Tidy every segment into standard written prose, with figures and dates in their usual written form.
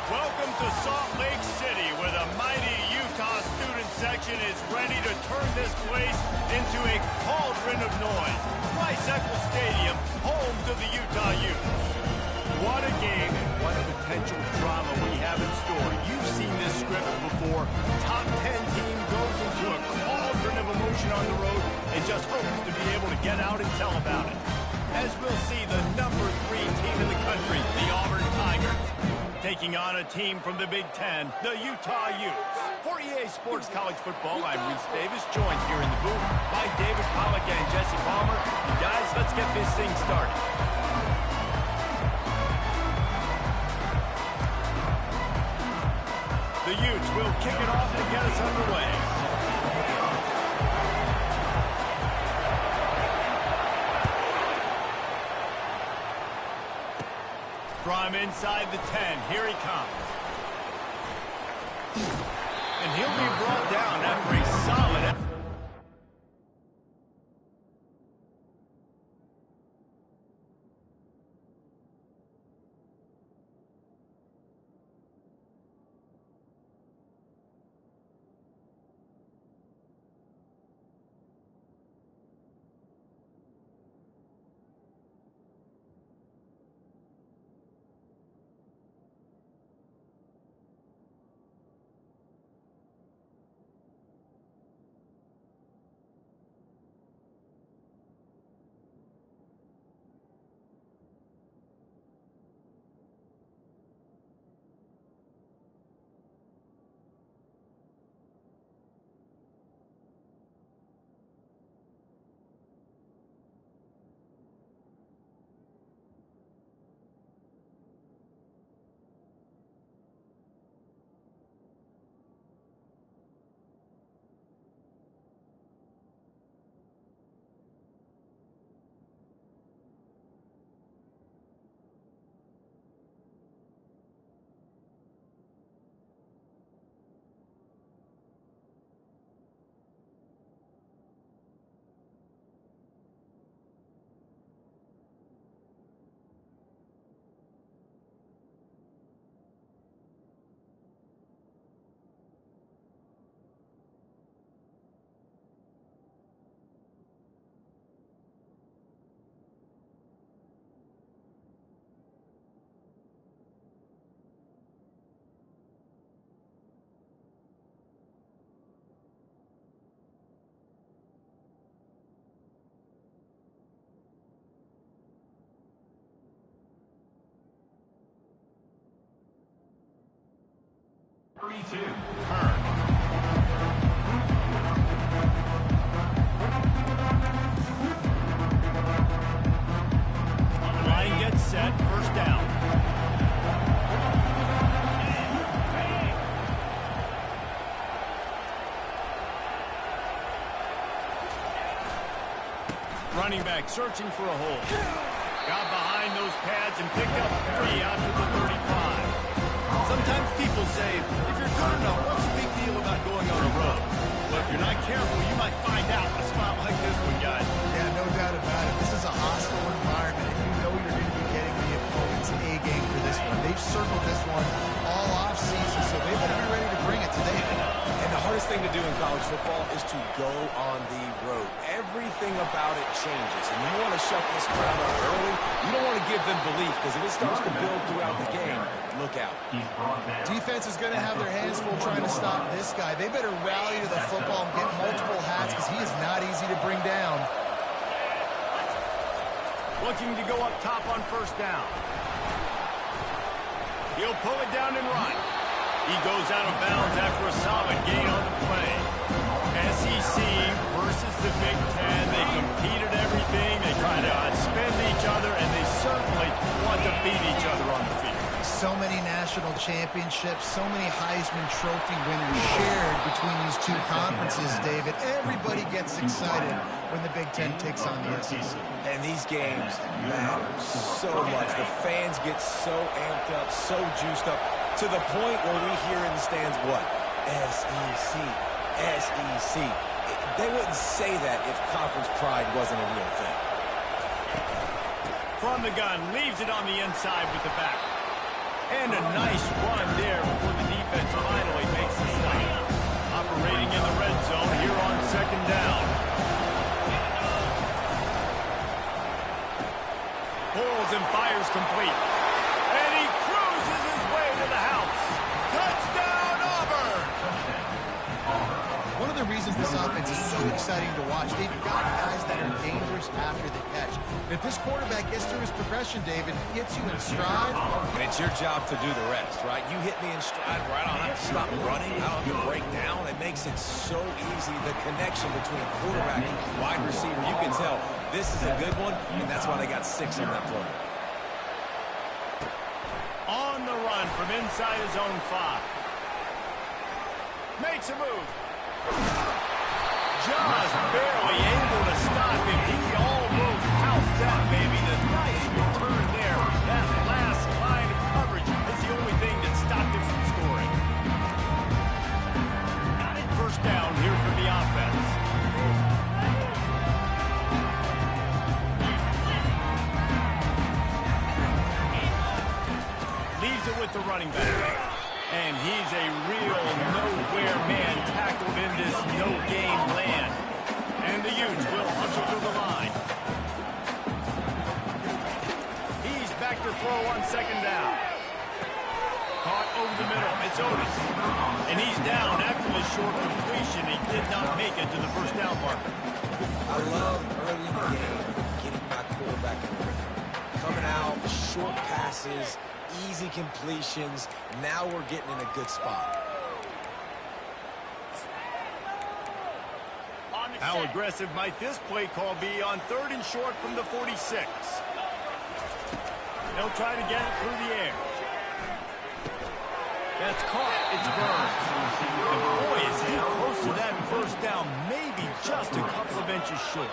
Welcome to Salt Lake City, where the mighty Utah student section is ready to turn this place into a cauldron of noise. Rice-Eccles Stadium, home to the Utah Utes. What a game and what potential drama we have in store. You've seen this script before. Top 10 team goes into a cauldron of emotion on the road and just hopes to be able to get out and tell about it. As we'll see the number 3 team in the country, the Auburn Tigers, taking on a team from the Big Ten, the Utah Utes. For EA Sports College Football, I'm Reese Davis, joined here in the booth by David Pollack and Jesse Palmer. And guys, let's get this thing started. The Utes will kick it off to get us underway. From inside the 10, here he comes. And he'll be brought down after a solid effort. Line gets set, first down. Running back searching for a hole. Got behind those pads and picked up 3 out to the 35. Sometimes people say, if you're good enough, what's the big deal about going on the road? Well, if you're not careful, you might find out a spot like this one, guys. Yeah, no doubt about it. This is a hostile environment, and you know you're going to be getting the opponent's A game for this one. They've circled this one all off-season, so they better be ready to bring it today. And the hardest thing to do in college football is to go on the road. Everything about it changes, and you want to shut this crowd up early. You don't want to give them belief, because if it starts to build throughout the game, look out. Defense is going to have their hands full trying to stop this guy. They better rally to the football and get multiple hats, because he is not easy to bring down. Looking to go up top on first down. He'll pull it down and run. He goes out of bounds after a solid gain on the play. SEC versus the Big Ten. They compete at everything. They try to outspend each other, and they certainly want to beat each other on the field. So many national championships, so many Heisman Trophy winners shared between these two conferences, David. Everybody gets excited when the Big Ten takes on the SEC. And these games matter so much. The fans get so amped up, so juiced up, to the point where we hear in the stands what? SEC, SEC. They wouldn't say that if conference pride wasn't a real thing. From the gun, leaves it on the inside with the back. And a nice run there before the defense finally makes the stop. Operating in the red zone here on second down. Pulls and fires complete. And he cruises his way to the house. Touchdown, Auburn! One of the reasons this offense is so exciting to watch, they've got guys that are dangerous after the catch. If this quarterback gets through his progression, David, gets you in stride. And it's your job to do the rest, right? You hit me in stride where I don't have to stop running. I don't have to break down. It makes it so easy, the connection between quarterback and wide receiver. You can tell this is a good one, and that's why they got 6 on that play. On the run from inside his own 5. Makes a move. Just barely able to stop him. He almost housed that, baby. The nice return there. That last line of coverage is the only thing that stopped him from scoring. First down here for the offense. Leaves it with the running back. And he's a real nowhere man tackled in this no-game land. And the Utes will hustle to the line. He's back to throw on second down. Caught over the middle. It's Otis. And he's down after the short completion. He did not make it to the first down marker. I love early in the game getting my quarterback in the rhythm. Coming out, short passes, easy completions. Now we're getting in a good spot. How aggressive might this play call be on 3rd and short from the 46? They'll try to get it through the air. That's caught. It's Burns. And boy, is he close to that first down. Maybe just a couple of inches short.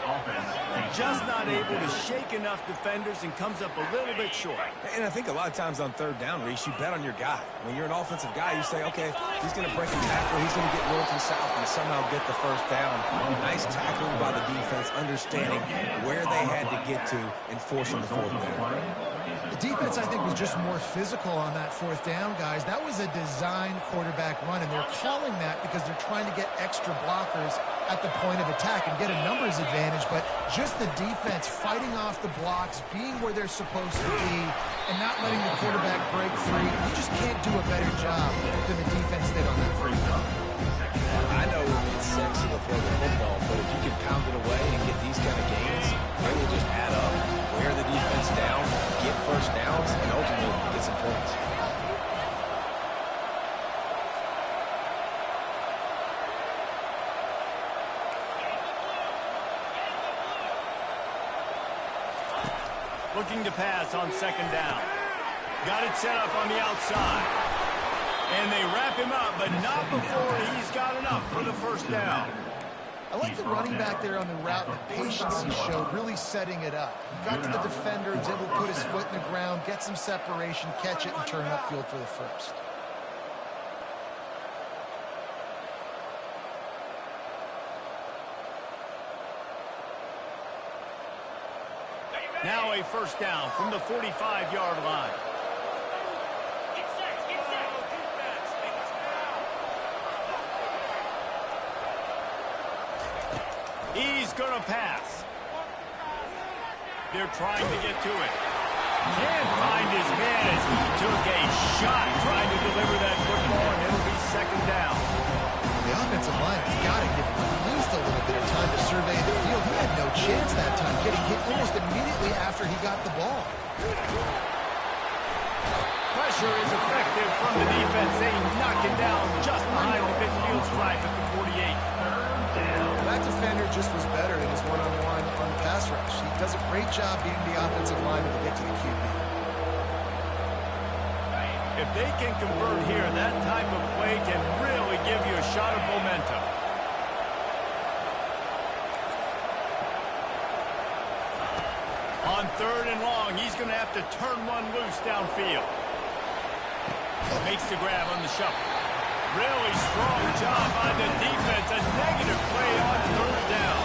Just not able to shake enough defenders and comes up a little bit short. And I think a lot of times on 3rd down, Reese, you bet on your guy. When you're an offensive guy, you say, okay, he's going to break a tackle. He's going to get north and south and somehow get the first down. Nice tackling by the defense, understanding where they had to get to and forcing the 4th down. The defense, I think, was just more physical on that 4th down, guys. That was a design quarterback run, and they're calling that because they're trying to get extra blockers at the point of attack and get a numbers advantage, but just the defense fighting off the blocks, being where they're supposed to be, and not letting the quarterback break free. You just can't do a better job than the defense did on that 3rd down. I know it's sexy to throw the football, but if you can pound it away and get these kind of gains, they will just add up, wear the defense down, get first downs, and ultimately get some points. Looking to pass on 2nd down. Got it set up on the outside. And they wrap him up, but not before he's got enough for the first down. I like the running back there on the route and the patience he showed, really setting it up. He got to the defender, was able to put his foot in the ground, get some separation, catch it, and turn upfield for the first. Now a first down from the 45-yard line. He's going to pass. They're trying to get to it. Can't find his man as he took a shot trying to deliver that football, and it'll be 2nd down. The offensive line has got to give him at least a little bit of time to survey the field. He had no chance that time, getting hit almost immediately after he got the ball. Pressure is effective from the defense. They knock him down just behind the midfield stripe at the 48. That defender just was better in his one-on-one on the pass rush. He does a great job being the offensive lineman to get to the QB. If they can convert here, that type of play can really give you a shot of momentum. On 3rd and long, he's going to have to turn one loose downfield. Makes the grab on the shuffle. Really strong job by the defense. A negative play on 3rd down.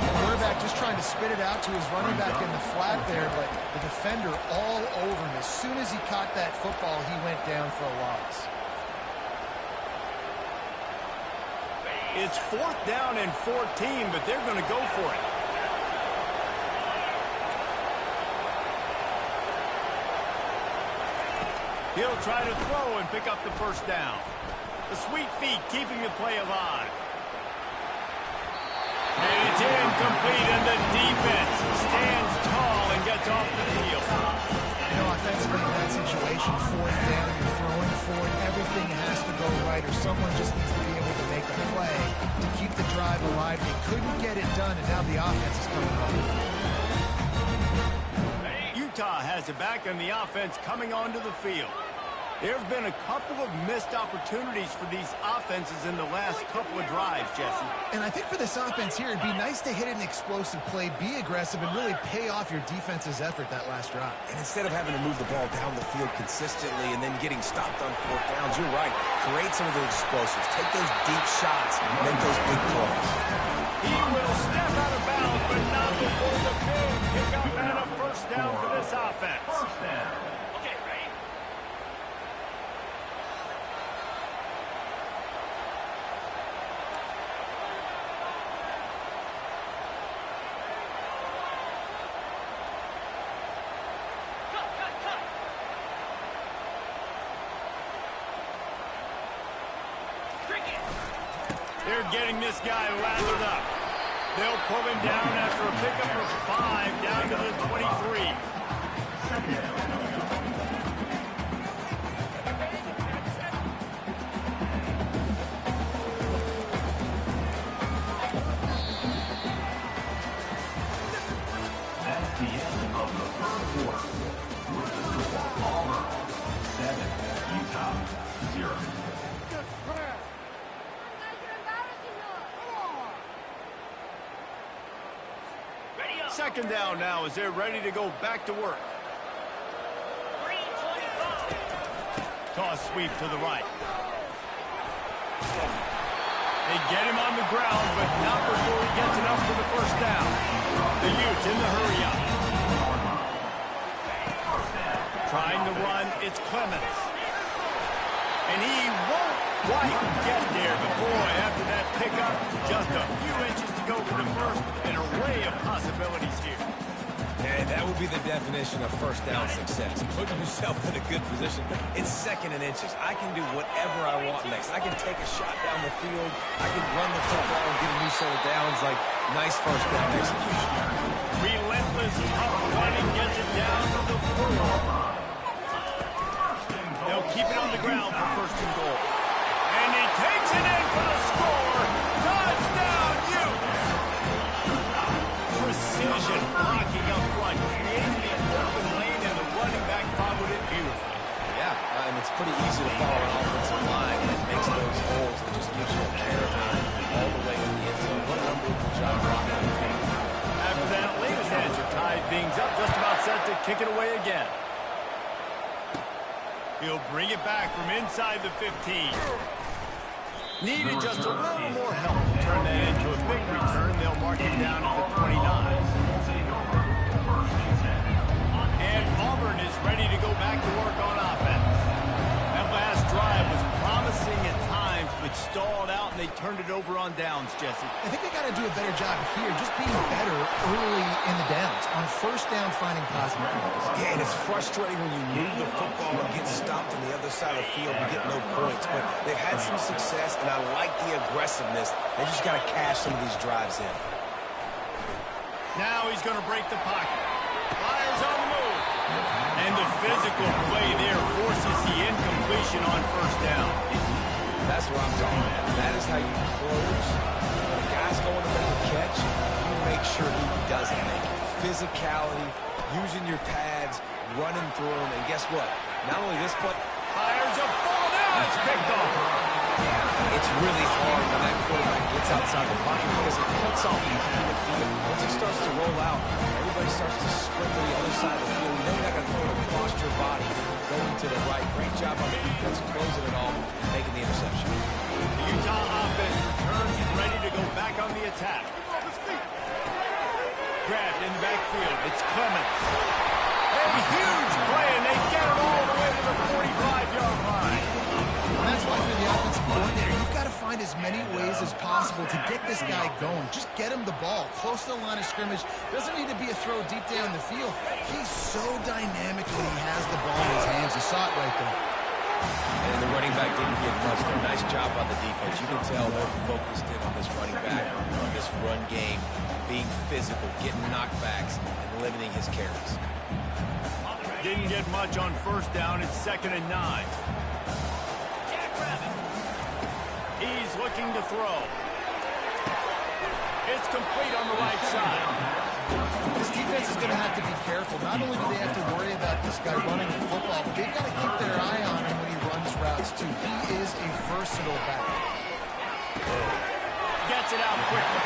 The quarterback just trying to spit it out to his running back in the flat there, but the defender all over him. As soon as he caught that football, he went down for a loss. It's 4th down and 14, but they're going to go for it. He'll try to throw and pick up the first down. The sweet feet keeping the play alive. And it's incomplete, and the defense stands tall and gets off the field. You know, offensively in that situation, 4th down, you're throwing for it, everything has to go right, or someone just needs to be able to make a play to keep the drive alive. They couldn't get it done, and now the offense is coming home. Utah has it back, and the offense coming onto the field. There have been a couple of missed opportunities for these offenses in the last couple of drives, Jesse. And I think for this offense here, it'd be nice to hit an explosive play, be aggressive, and really pay off your defense's effort that last drive. And instead of having to move the ball down the field consistently and then getting stopped on 4th downs, you're right. Create some of those explosives. Take those deep shots. Make those big plays. He will step out of bounds, but not before the big pickup and a first down for this offense. First down. They're getting this guy lathered up. They'll pull him down after a pickup of 5 down to the 23. That's the end of the first quarter. With the score, Auburn 7, Utah 0. 2nd down now as they're ready to go back to work. Toss sweep to the right. They get him on the ground, but not before he gets enough for the first down. The Utes in the hurry up. Trying to run, it's Clemens. And he won't quite get there, but boy, after that pickup, just a few inches to go for the first. An array of possibilities here. And that would be the definition of first down success. Putting yourself in a good position. It's 2nd and inches. I can do whatever I want next. I can take a shot down the field. I can run the football and get a new set of downs. Like, nice first down execution. Relentless, tough running gets it down to the 4. They'll keep it on the ground for 1st and goal. And he takes it in for the score. Touchdown, Utes! Precision blocking up front, creating the open lane, and the running back followed it beautifully. Yeah, and it's pretty easy to follow an offensive line that makes those holes and just gives you a caravan all the way to the end zone. What an unbelievable job blocking the field. After that latest answer, tied things up, just about set to kick it away again. He'll bring it back from inside the 15. Needed just a little more help to turn that into a big return. They'll mark him down at the 29. And Auburn is ready to go back to work on offense. That last drive was promising at times, but stalled out, and they turned it over on downs, Jesse. I think they got to do a better job here, just being better early in the downs. On 1st down, finding positive points. Yeah, and it's frustrating when you move the football and get stopped on the other side of the field and get no points. But they've had some success, and I like the aggressiveness. They just got to cash some of these drives in. Now he's going to break the pocket. Fires on the move. And the physical play there forces the incompletion on 1st down. That's what I'm talking about. That is how you close. When a guy's going to make a catch, you make sure he doesn't make it. Physicality, using your pads, running through them, and guess what? Not only this, but fires a ball now. It's picked off. It's really hard when that quarterback gets outside the pocket because it cuts off the field. Once he starts to roll out, everybody starts to sprint to the other side of the field. You know you're not going to throw it across your body, going to the right. Great job on the defense, closing it all, making the interception. The Utah offense returns and ready to go back on the attack. grabbed in the backfield. It's Clemens. A huge play, and they get it all the way to the 45-yard line. And that's why for the offensive coordinator, you've got to find as many ways as possible to get this guy going. Just get him the ball close to the line of scrimmage. Doesn't need to be a throw deep down the field. He's so dynamic when he has the ball in his hands. You saw it right there. And the running back didn't get much there. Nice job on the defense. You can tell they're focused in on this running back, on this run game, being physical, getting knockbacks, and limiting his carries. Didn't get much on first down. It's 2nd and 9. He's looking to throw. It's complete on the right side. This defense is going to have to be careful. Not only do they have to worry about this guy running the football, but they've got to keep their eye on him when he runs routes, too. He is a versatile back. Gets it out quickly.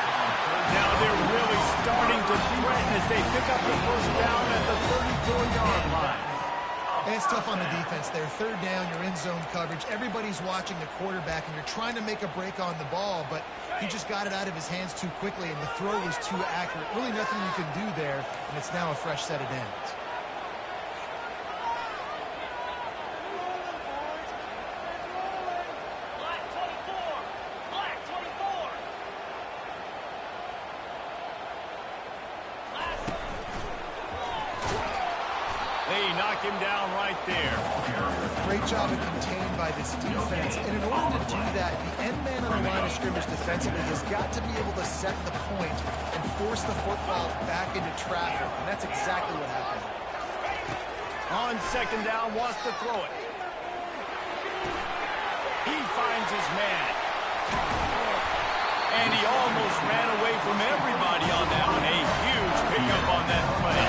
Now they're really starting to threaten as they pick up the first down at the 34-yard line. And it's tough on the defense there. 3rd down, you're in zone coverage. Everybody's watching the quarterback, and you're trying to make a break on the ball, but he just got it out of his hands too quickly, and the throw was too accurate. Really nothing you can do there, and it's now a fresh set of downs. They knock him down right there. Great job of contained by this defense. And in order to do that, the end man on the line of scrimmage defensively has got to be able to set the point and force the football back into traffic. And that's exactly what happened. On 2nd down, wants to throw it. He finds his man. And he almost ran away from everybody on that one. A huge pickup on that play.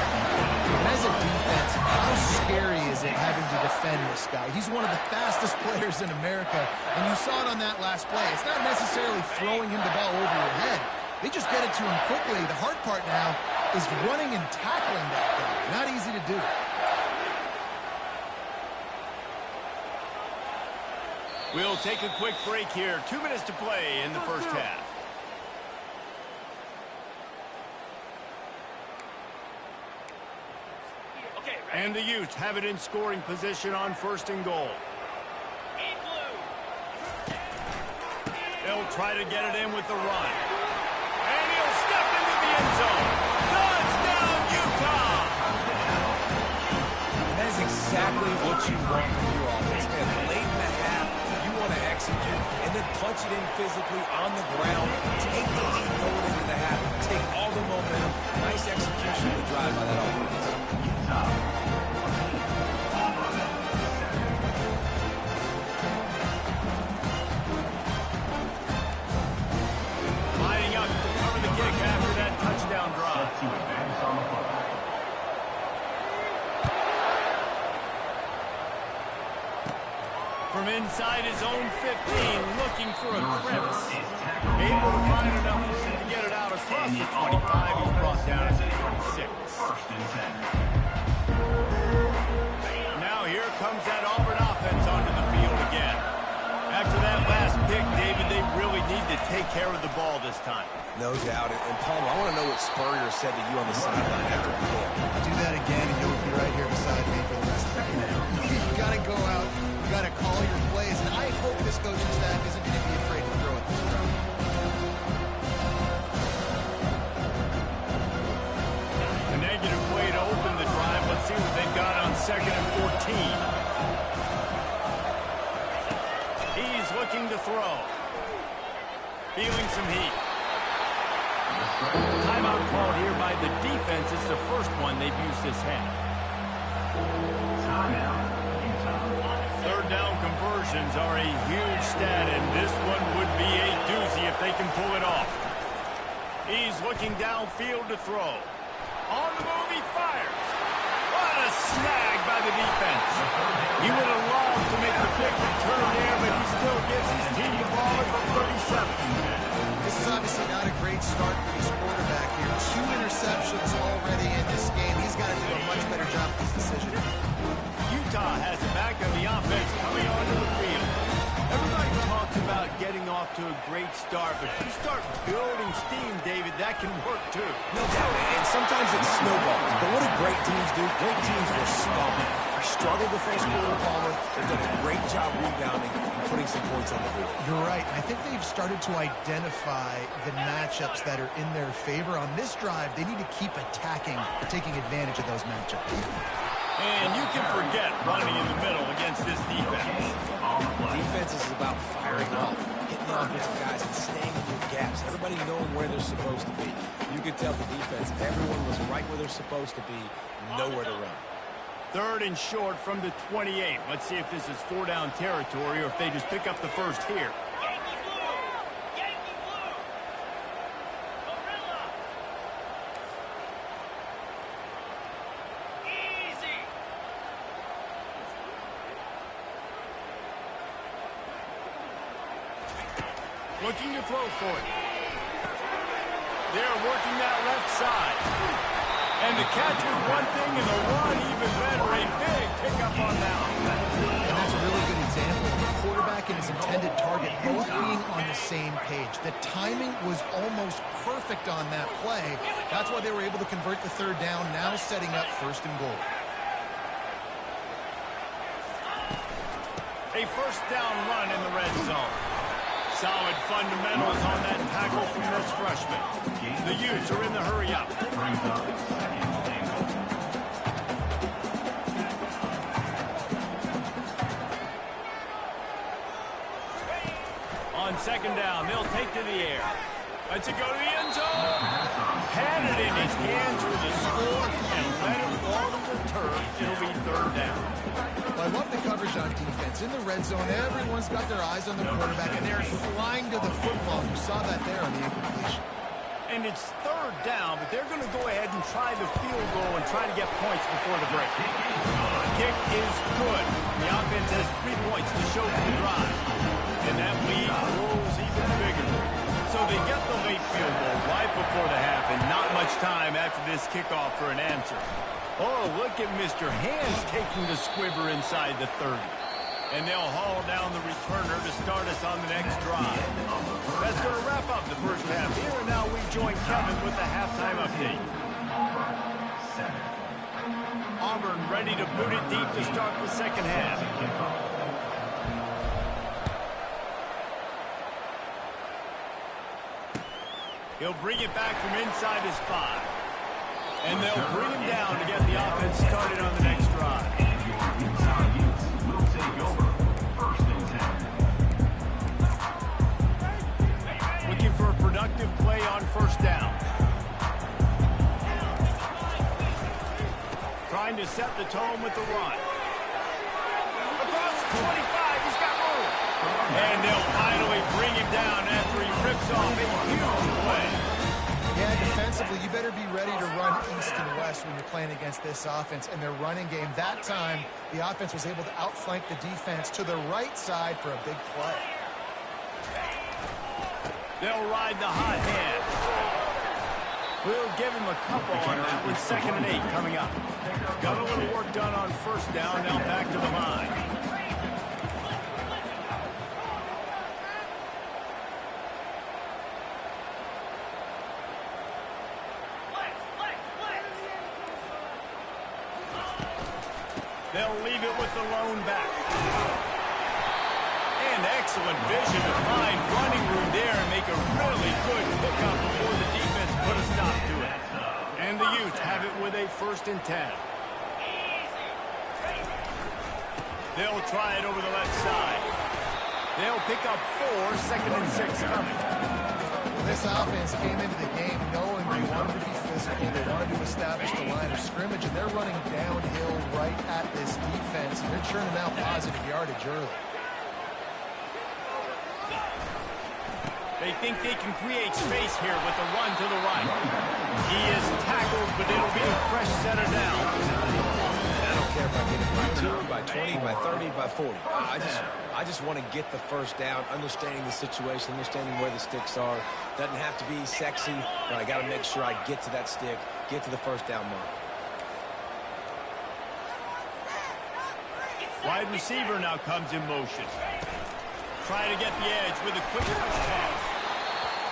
And as a defense, how scary is it having to defend this guy? He's one of the fastest players in America, and you saw it on that last play. It's not necessarily throwing him the ball over your head. They just get it to him quickly. The hard part now is running and tackling that guy. Not easy to do. We'll take a quick break here. 2 minutes to play in the first half. And the Utes have it in scoring position on 1st and goal. They'll try to get it in with the run. And he'll step into the end zone. Touchdown, Utah! That is exactly what you want from your offense, man. Late in the half, you want to execute and then punch it in physically on the ground. Take the lead going into the half. Take all the momentum. Nice execution of the drive by that offense. Lining up to cover the kick after that touchdown drive. From inside his own 15, looking for a crevice. Able to find enough room to get it out across the 25. He's brought down at the 26. Now here comes that Auburn offense onto the field again. After that last pick, David, they really need to take care of the ball this time. No doubt. And Palmer, I want to know what Spurrier said to you on the sideline after the game. Do that again, and you'll be right here beside me for the rest of the game. You got to go out. You got to call your plays. And I hope this coaching staff isn't going to be afraid to throw it this round. A negative play to open the drive. Let's see what they've got on 2nd and 14. He's looking to throw. Feeling some heat. Timeout called here by the defense. It's the first one they've used this half. 3rd down conversions are a huge stat, and this one would be a doozy if they can pull it off. He's looking downfield to throw. On the move, he fires. What a snag by the defense. He would have loved to make the quick return there, but he still gives his team the ball at the 37. This is obviously not a great start for this quarterback here. 2 interceptions already in this game. He's got to do a much better job with this decision. Utah has it back on the offense coming onto the field. Everybody talks about about getting off to a great start, but if you start building steam, David, that can work too. No doubt, and sometimes it snowballs. But what do great teams do? Great teams respond. They struggled the first quarter, Palmer. They've done a great job rebounding and putting some points on the board. You're right. I think they've started to identify the matchups that are in their favor. On this drive, they need to keep attacking, taking advantage of those matchups. And you can forget running in the middle against this defense. Defense is about firing off, hitting the offensive guys and staying in your gaps. Everybody knowing where they're supposed to be. You could tell the defense, everyone was right where they're supposed to be, nowhere to run. 3rd and short from the 28. Let's see if this is 4-down territory or if they just pick up the first here. Looking to throw for it. They're working that left side. And the catch was one thing and the run even better. A big pickup on that one. And that's a really good example of the quarterback and his intended target both being on the same page. The timing was almost perfect on that play. That's why they were able to convert the 3rd down, now setting up 1st and goal. A 1st down run in the red zone. Solid fundamentals on that tackle from this freshman. The Utes are in the hurry up. On 2nd down, they'll take to the air. Let's it go to the end zone. Had it in his hands for the score and let him fall to the turf. It'll be 3rd down. Well, I love the coverage on defense. In the red zone, everyone's got their eyes on the quarterback, and they're flying to the football. You saw that there on the incompletion. And it's 3rd down, but they're going to go ahead and try the field goal and try to get points before the break. Kick is good. The offense has 3 points to show for the drive. And that lead grows even bigger. So they get the late field goal right before the half, and not much time after this kickoff for an answer. Oh, look at Mr. Hands taking the squibber inside the 30. And they'll haul down the returner to start us on the next drive. That's going to wrap up the first half here, and now we join Kevin with the halftime update. Auburn ready to boot it deep to start the 2nd half. He'll bring it back from inside his 5. And they'll bring him down to get the offense started on the next drive. Will take over 1st and 10. Looking for a productive play on 1st down. Trying to set the tone with the run. Across the 25, he's got room. And they'll finally bring him down after he rips off a huge play. Yeah, defensively, you better be ready to run east and west when you're playing against this offense and their running game. That time, the offense was able to outflank the defense to the right side for a big play. They'll ride the hot hand. We'll give him a couple on that with 2nd and 8 coming up. Got a little work done on 1st down, now back to the line. They'll leave it with the lone back. And excellent vision to find running room there and make a really good pickup before the defense put a stop to it. And the Utes have it with a 1st and 10. They'll try it over the left side. They'll pick up 4, 2nd and 6 coming. This offense came into the game knowing they wanted to be physical. They wanted to establish the line of scrimmage, and they're running downhill right at this defense, and they're churning out positive yardage early. They think they can create space here with the run to the right. He is tackled, but it'll be a fresh setter down. I don't care if I get it by 2, by 20, by 30, by 40. I just want to get the 1st down, understanding the situation, understanding where the sticks are. Doesn't have to be sexy, but I got to make sure I get to that stick, get to the 1st down mark. Wide receiver now comes in motion. Try to get the edge with a quick push pass.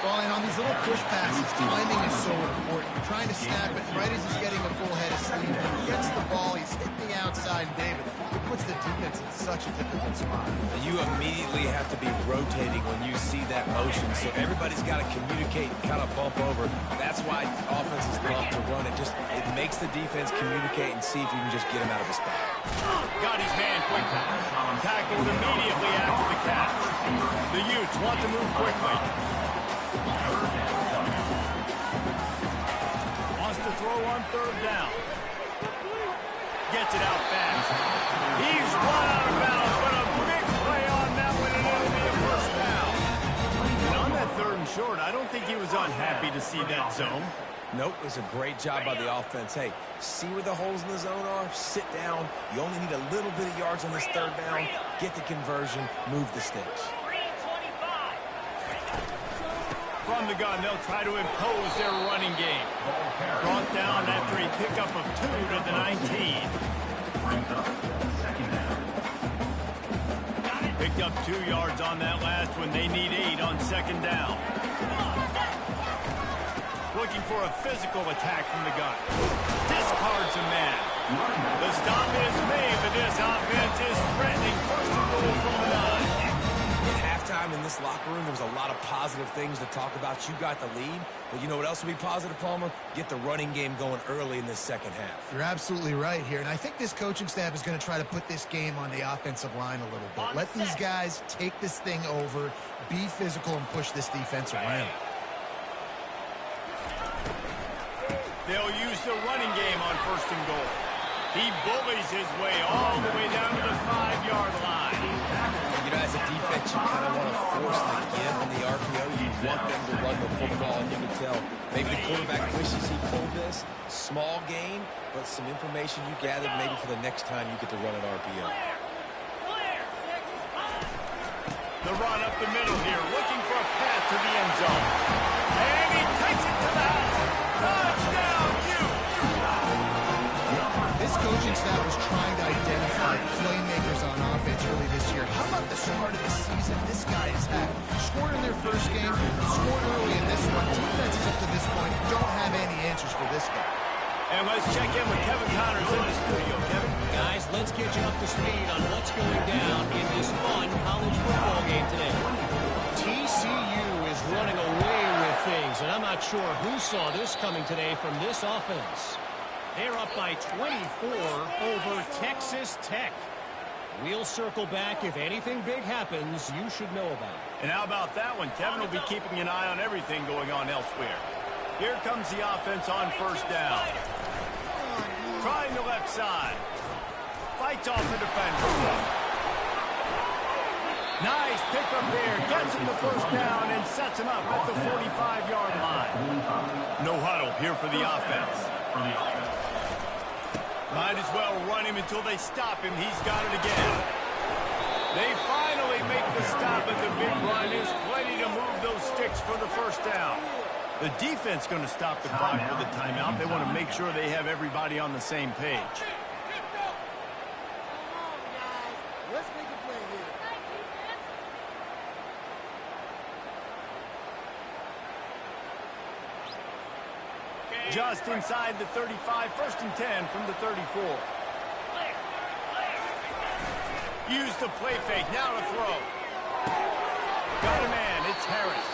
Well, and on these little push passes, timing is so important. You're trying to snap it right as he's getting a full head of steam. When he gets the ball, he's hitting the outside, and David, it puts the defense in such a difficult spot. You immediately have to be rotating when you see that motion, so everybody's got to communicate and kind of bump over. That's why offenses love to run it. It makes the defense communicate and see if you can just get him out of his spot. Got his man quickly. Tackled immediately after the catch. The Utes want to move quickly. Wants to throw on third down. Gets it out fast. He's run out of bounds, but a big play on that one, and it'll be a first down. And on that third and short, I don't think he was unhappy to see that zone. Nope, it was a great job by the offense. Hey, see where the holes in the zone are? Sit down. You only need a little bit of yards on this third down. Get the conversion. Move the sticks. From the gun, they'll try to impose their running game. Brought down after a pickup of 2 to the 19. Picked up 2 yards on that last one. They need 8 on second down. Looking for a physical attack from the gun. Discards a man. The stop is made, but this offense is threatening first and goal from the 9. In this locker room, there was a lot of positive things to talk about. You got the lead, but you know what else would be positive, Palmer? Get the running game going early in this second half. You're absolutely right here, and I think this coaching staff is going to try to put this game on the offensive line a little bit. Let these guys take this thing over, be physical, and push this defense around. They'll use the running game on first and goal. He bullies his way all the way down to the 5-yard line. You know, as a defense, you kind of want to force the give on the RPO. You want them to run the football, and you can tell maybe the quarterback wishes he pulled this. Small gain, but some information you gathered maybe for the next time you get to run an RPO. The run up the middle here, looking for a path to the end zone. And he takes it to the house. Touchdown, Utes! This coaching staff was trying to identify playmakers on offense early this year. How about the start of the season this guy has had? Scored in their first game, scored early in this one. Defenses up to this point don't have any answers for this guy. And let's check in with Kevin Connors in the studio. Kevin? Guys, let's get you up to speed on what's going down in this fun college football game today. TCU is running away with things, and I'm not sure who saw this coming today from this offense. They're up by 24 over Texas Tech. We'll circle back. If anything big happens, you should know about it. And how about that one? Kevin will be keeping an eye on everything going on elsewhere. Here comes the offense on first down. Trying the left side. Fights off the defender. Nice pickup there. Gets him the first down and sets him up at the 45-yard line. No huddle here for the offense. Might as well run him until they stop him. He's got it again. They finally make the stop, but the big run is plenty to move those sticks for the first down. The defense going to stop the clock with a timeout. They want to make sure they have everybody on the same page. Just inside the 35, first and 10 from the 34. Use the play fake, now to throw. Got a man, it's Harris.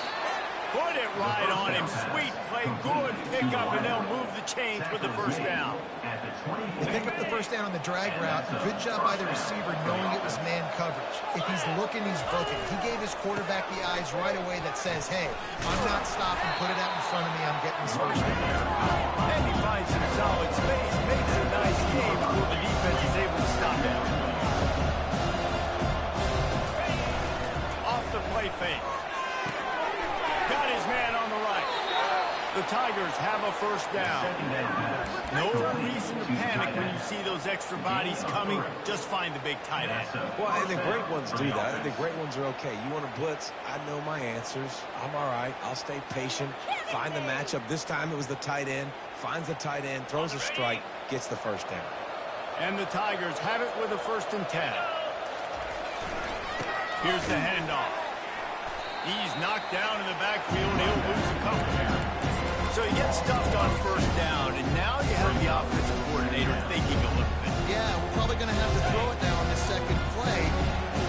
Put it right on him, sweet play, good pickup, and they'll move the chains with the first down. They pick up the first down on the drag route. Good job by the receiver knowing it was man coverage. If he's looking, he's booking. He gave his quarterback the eyes right away that says, hey, I'm not stopping, put it out in front of me, I'm getting this first down. And he finds some solid space, makes a nice game before the defense is able to stop him. Off the play fake. Got his man on the right. The Tigers have a first down. No reason to panic when you see those extra bodies coming. Just find the big tight end. Well, and the great ones do that. The great ones are okay. You want to blitz? I know my answers. I'm all right. I'll stay patient. Find the matchup. This time it was the tight end. Finds the tight end, throws a strike, gets the first down. And the Tigers have it with a first and 10. Here's the handoff. He's knocked down in the backfield. He'll lose a couple here. So he gets stuffed on first down, and now you have the offensive coordinator thinking a little bit. Yeah, we're probably going to have to throw it now on the second play.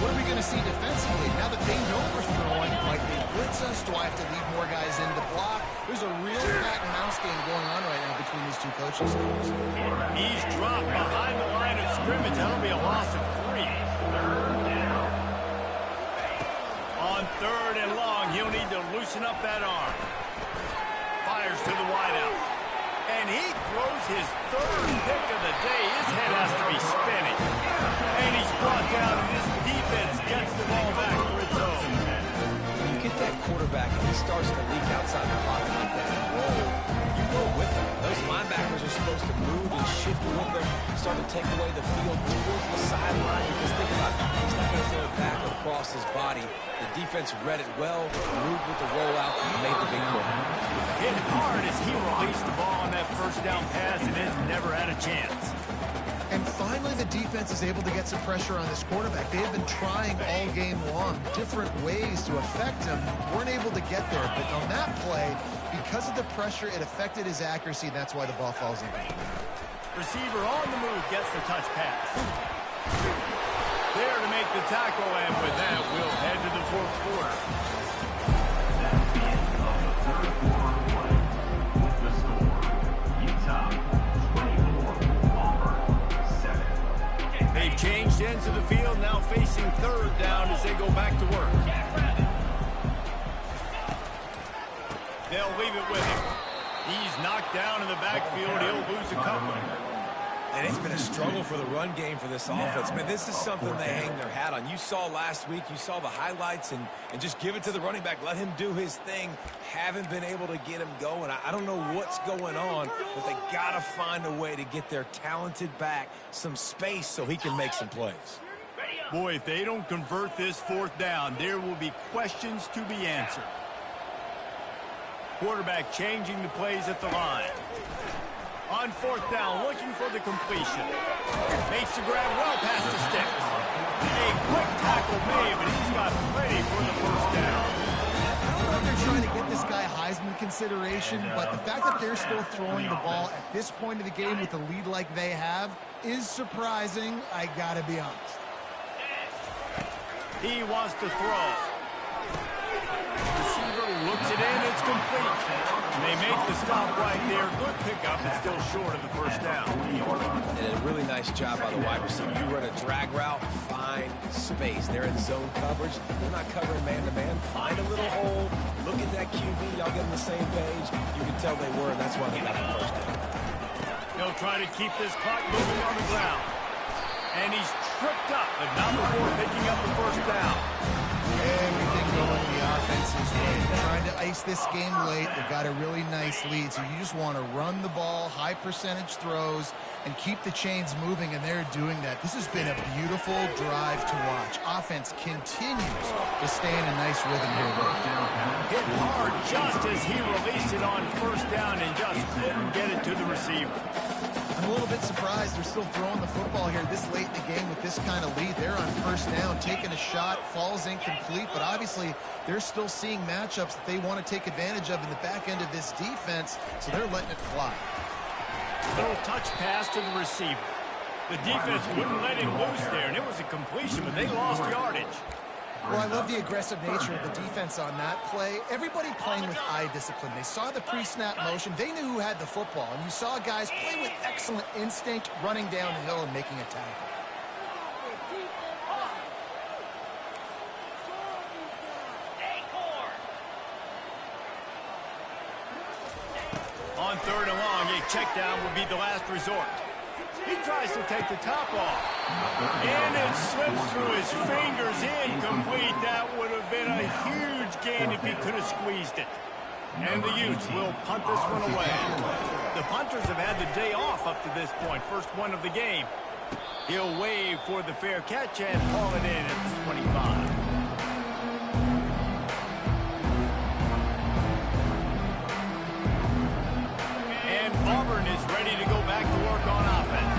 What are we going to see defensively? Now that they know we're throwing, might they blitz us? Do I have to leave more guys in to block? There's a real cat and mouse game going on right now between these two coaching staffs. He's dropped behind the line of scrimmage. That'll be a loss of 3. On 3rd and long, he'll need to loosen up that arm. Fires to the wideout. And he throws his 3rd pick of the day. His head has to be spinning. And he's brought down, and this defense gets the ball back for its own. When you get that quarterback and he starts to leak outside the pocket like that and roll, you go with him. Those linebackers are supposed to move and shift with them, start to take away the field towards the sideline. Because think about it, he's not going to throw it back across his body. The defense read it well, moved with the rollout, and made the big play. Hit hard as he released the ball on that first down pass, and has never had a chance. And finally, the defense is able to get some pressure on this quarterback. They have been trying all game long different ways to affect him. Weren't able to get there, but on that play, because of the pressure, it affected his accuracy, and that's why the ball falls in. Receiver on the move gets the touch pass. There to make the tackle, and with that, we'll head to the 4th quarter. That's the end of the 3rd quarter play. The score, Utah 24, Auburn 7. They've changed ends of the field, now facing 3rd down as they go back to work. They'll leave it with him. He's knocked down in the backfield. He'll lose a couple. And it's been a struggle for the run game for this offense. Man, this is something they hang their hat on. You saw last week, you saw the highlights, and just give it to the running back. Let him do his thing. Haven't been able to get him going. I don't know what's going on, but they got to find a way to get their talented back some space so he can make some plays. Boy, if they don't convert this 4th down, there will be questions to be answered. Quarterback changing the plays at the line. On 4th down, looking for the completion. Makes the grab well past the sticks. A quick tackle made, but he's got plenty for the 1st down. I don't know if they're trying to get this guy Heisman consideration, but the fact that they're still throwing the ball at this point of the game with the lead like they have is surprising, I gotta be honest. He wants to throw. Receiver looks it in, it's complete. And they make the stop right there. Good pickup, but still short of the 1st down. And a really nice job by the wide receiver. You run a drag route, find space. They're in zone coverage. They're not covering man-to-man. Find a little hole. Look at that QB. Y'all get on the same page. You can tell they were, and that's why they got the 1st down. They'll try to keep this clock moving on the ground. And he's tripped up, but not before picking up the 1st down. Everything going the offense's way. They're trying to ice this game late. They've got a really nice lead, so you just want to run the ball, high percentage throws, and keep the chains moving, and they're doing that. This has been a beautiful drive to watch. Offense continues to stay in a nice rhythm here. Hit hard just as he released it on 1st down and just couldn't get it to the receiver. I'm a little bit surprised they're still throwing the football here this late in the game with this kind of lead. They're on 1st down, taking a shot, falls incomplete, but obviously they're still seeing matchups that they want to take advantage of in the back end of this defense, so they're letting it fly. Little touch pass to the receiver. The defense wouldn't let him loose there, and it was a completion, but they lost yardage. Well, I love the aggressive nature of the defense on that play. Everybody playing with eye discipline. They saw the pre-snap motion. They knew who had the football, and you saw guys play with excellent instinct, running down the hill and making a tackle. On 3rd and long, a check down would be the last resort. He tries to take the top off. And it slips through his fingers, incomplete. That would have been a huge gain if he could have squeezed it. And the Utes will punt this one away. The punters have had the day off up to this point. First one of the game. He'll wave for the fair catch and haul it in at the 25. Auburn is ready to go back to work on offense.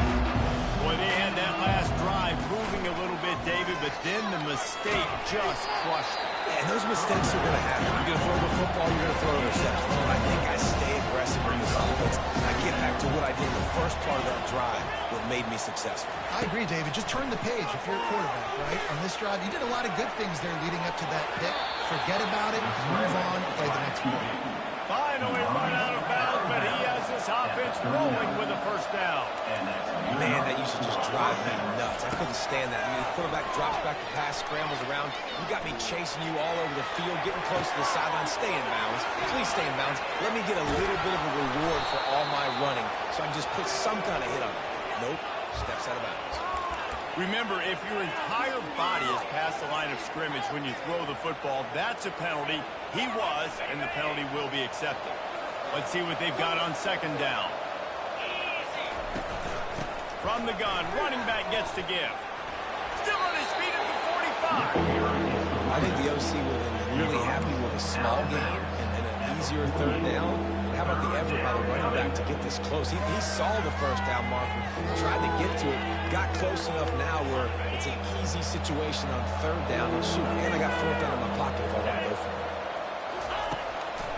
Boy, they had that last drive moving a little bit, David, but but then the mistake just crushed him. And those mistakes are going to happen. You're going to throw the football, you're going to throw interceptions. But I think I stay aggressive in this offense. I get back to what I did in the first part of that drive, what made me successful. I agree, David. Just turn the page if you're a quarterback, right? On this drive, you did a lot of good things there leading up to that pick. Forget about it, move on, play the next play. Finally run out of bounds, but he has this offense rolling with a first down. Man, that used to just drive me nuts. I couldn't stand that. I mean, the quarterback drops back the pass, scrambles around. You got me chasing you all over the field, getting close to the sideline. Stay in bounds. Please stay in bounds. Let me get a little bit of a reward for all my running so I can just put some kind of hit on it. Nope. Steps out of bounds. Remember, if your entire body is past the line of scrimmage when you throw the football, that's a penalty. He was, and the penalty will be accepted. Let's see what they've got on second down. From the gun, running back gets to give. Still on his feet at the 45. I think the OC would have been really happy with a small gain and an easier third down. How about the effort by the running back to get this close? He saw the first down marker, tried to get to it, got close enough now where it's an easy situation on third down and shoot. And I got fourth down in my pocket if I want to go for it.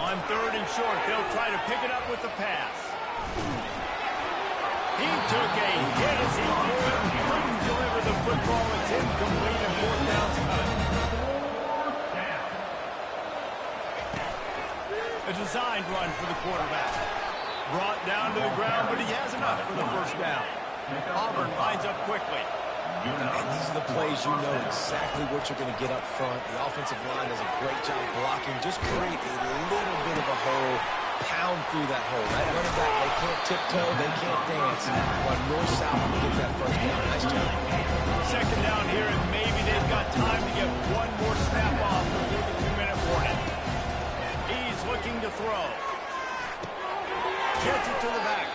On third and short, they'll try to pick it up with the pass. He took a hit as he couldn't deliver the football. It's incomplete and fourth down's cut. A designed run for the quarterback. Brought down to the ground, but he has enough for the first down. Auburn lines up quickly. And these are the plays you know exactly what you're going to get up front. The offensive line does a great job blocking. Just create a little bit of a hole. Pound through that hole. That running back, they can't tiptoe, they can't dance. Run north-south and get that first down. Nice job. Second down here, and maybe they've got time to get one more snap off before the 2-minute warning. He's looking to throw. Gets it to the back.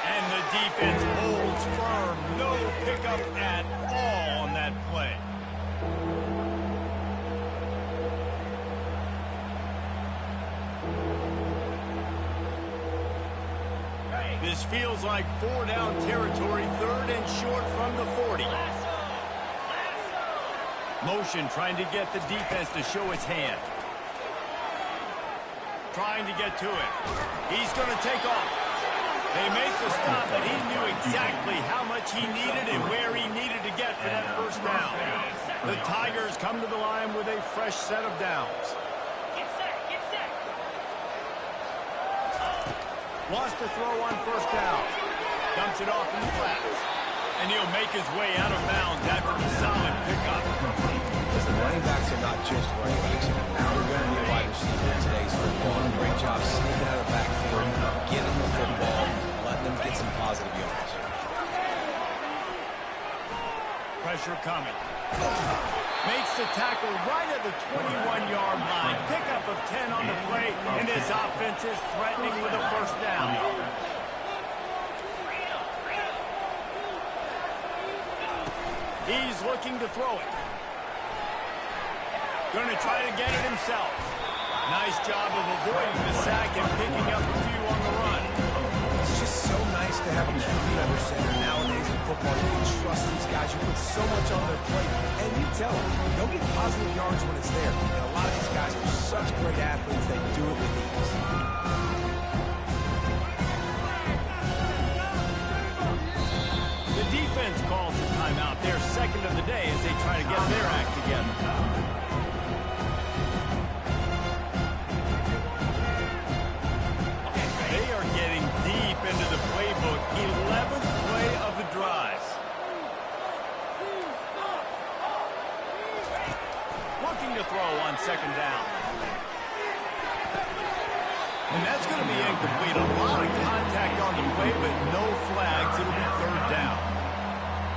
And the defense holds firm. No pickup at all on that play. This feels like 4-down territory, third and short from the 40. Motion trying to get the defense to show its hand. Trying to get to it. He's going to take off. They make the stop, but he knew exactly how much he needed and where he needed to get for that first down. The Tigers come to the line with a fresh set of downs. Wants to throw on first down. Dumps it off in the flats. And he'll make his way out of bounds after the solid pickup. Listen, running backs are not just running backs. They're going to be a wide receiver in today's football. A great job sneaking out of the backfield, getting the football, letting them get some positive yards. Pressure coming. Makes the tackle right at the 21-yard line. Pickup of 10 on the play, and this offense is threatening with a first down. He's looking to throw it. Going to try to get it himself. Nice job of avoiding the sack and picking up a few on the run. It's just so nice to have a QB under center nowadays in football. You can trust these guys. You put so much on their plate, and you tell them they'll get positive yards when it's there. And a lot of these guys are such great athletes; they do it with ease. The defense calls the timeout. Their second of the day as they try to get their act together. They are getting deep into the playbook. 11th play of the drive. Looking to throw on second down. And that's going to be incomplete. A lot of contact on the play, but no flags. It'll be third down.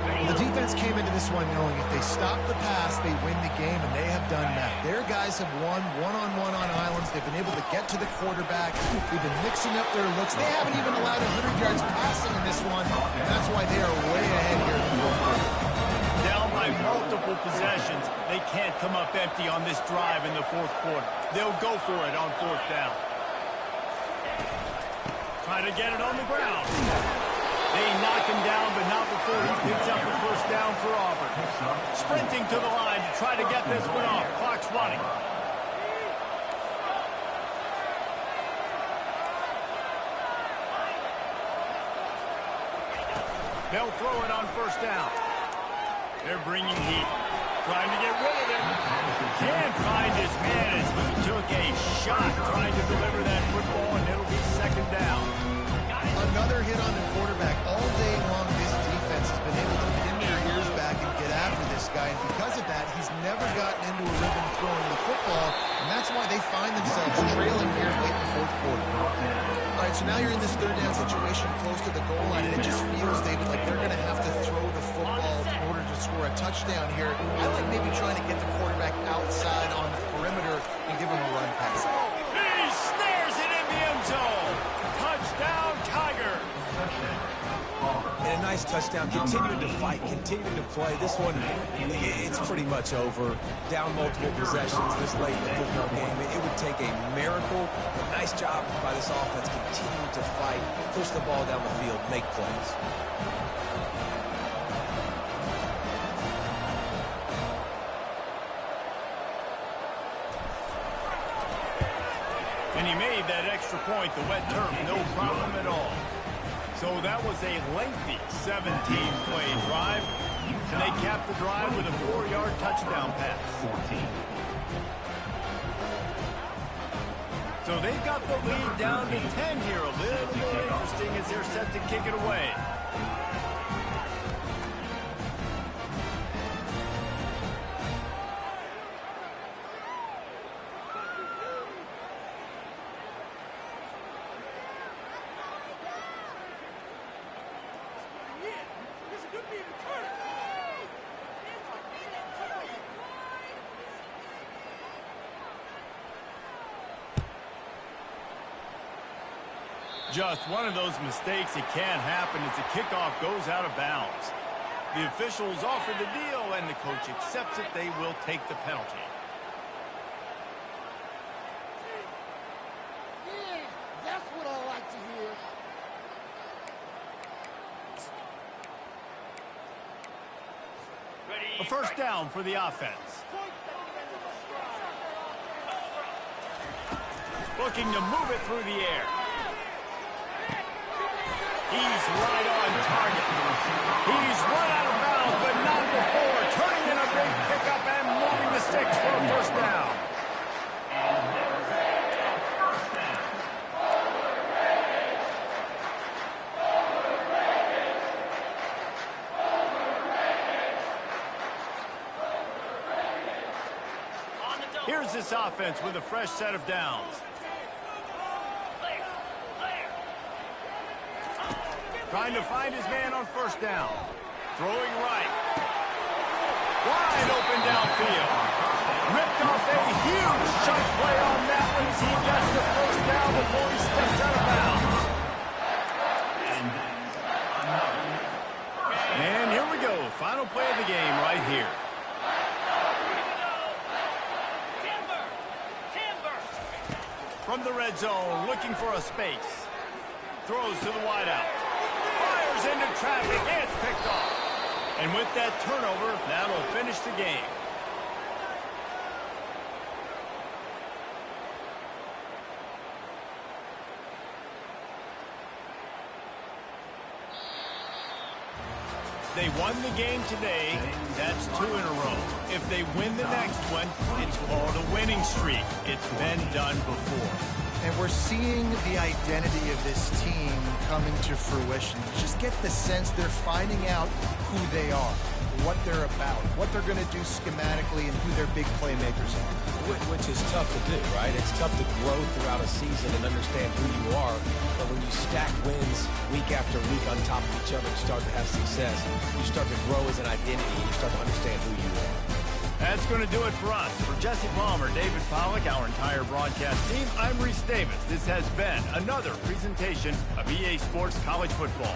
The defense came into this one knowing if they stop the pass, they win the game, and they have done that. Their guys have won one-on-one on islands. They've been able to get to the quarterback. They've been mixing up their looks. They haven't even allowed 100 yards passing in this one, and that's why they are way ahead here in the fourth quarter. Down by multiple possessions, they can't come up empty on this drive in the fourth quarter. They'll go for it on fourth down. Trying to get it on the ground. They knock him down, but not before he picks up the first down for Auburn. Sprinting to the line to try to get this one off. Clock's running. They'll throw it on first down. They're bringing heat. Trying to get rid of him. Can't find his man as he took a shot trying to deliver that football, and it'll be second down. Another hit on the quarterback. All day long, this defense has been able to pin their ears back and get after this guy, and because of that, he's never gotten into a rhythm throwing the football, and that's why they find themselves trailing here late in the fourth quarter. All right, so now you're in this third down situation close to the goal line, and it just feels, David, like they're going to have to throw the football in order to score a touchdown here. I like maybe trying to get the quarterback outside on the perimeter and give him a run pass. He snares it in the end zone. Touchdown, Tiger. And a nice touchdown, continuing to fight, continuing to play. This one, it's pretty much over. Down multiple possessions this late in the football game. It would take a miracle. A nice job by this offense, continuing to fight, push the ball down the field, make plays. And he made that extra point, the wet turf, no problem at all. So that was a lengthy 17-play drive, and they capped the drive with a 4-yard touchdown pass. So they've got the lead down to 10 here. A little more interesting as they're set to kick it away. Just one of those mistakes that can't happen as the kickoff goes out of bounds. The officials offer the deal, and the coach accepts it. They will take the penalty. Yeah, that's what I like to hear. A first down for the offense. Looking to move it through the air. He's right on target. He's run out of bounds, but not before. Turning in a big pickup and moving the sticks for a first down. Here's this offense with a fresh set of downs. Trying to find his man on first down. Throwing right. Wide open downfield. Ripped off a huge chunk play on that one as he gets the first down before he steps out of bounds. And here we go. Final play of the game right here. From the red zone, looking for a space. Throws to the wideout. Fires into traffic. It's picked off. And with that turnover, that'll finish the game. They won the game today. That's 2 in a row. If they win the next one, it's called a winning streak. It's been done before. And we're seeing the identity of this team coming to fruition. Just get the sense they're finding out who they are, what they're about, what they're going to do schematically, and who their big playmakers are. Which is tough to do, right? It's tough to grow throughout a season and understand who you are. But when you stack wins week after week on top of each other and start to have success, you start to grow as an identity and you start to understand who you are. That's going to do it for us. For Jesse Palmer, David Pollack, our entire broadcast team, I'm Reese Davis. This has been another presentation of EA Sports College Football.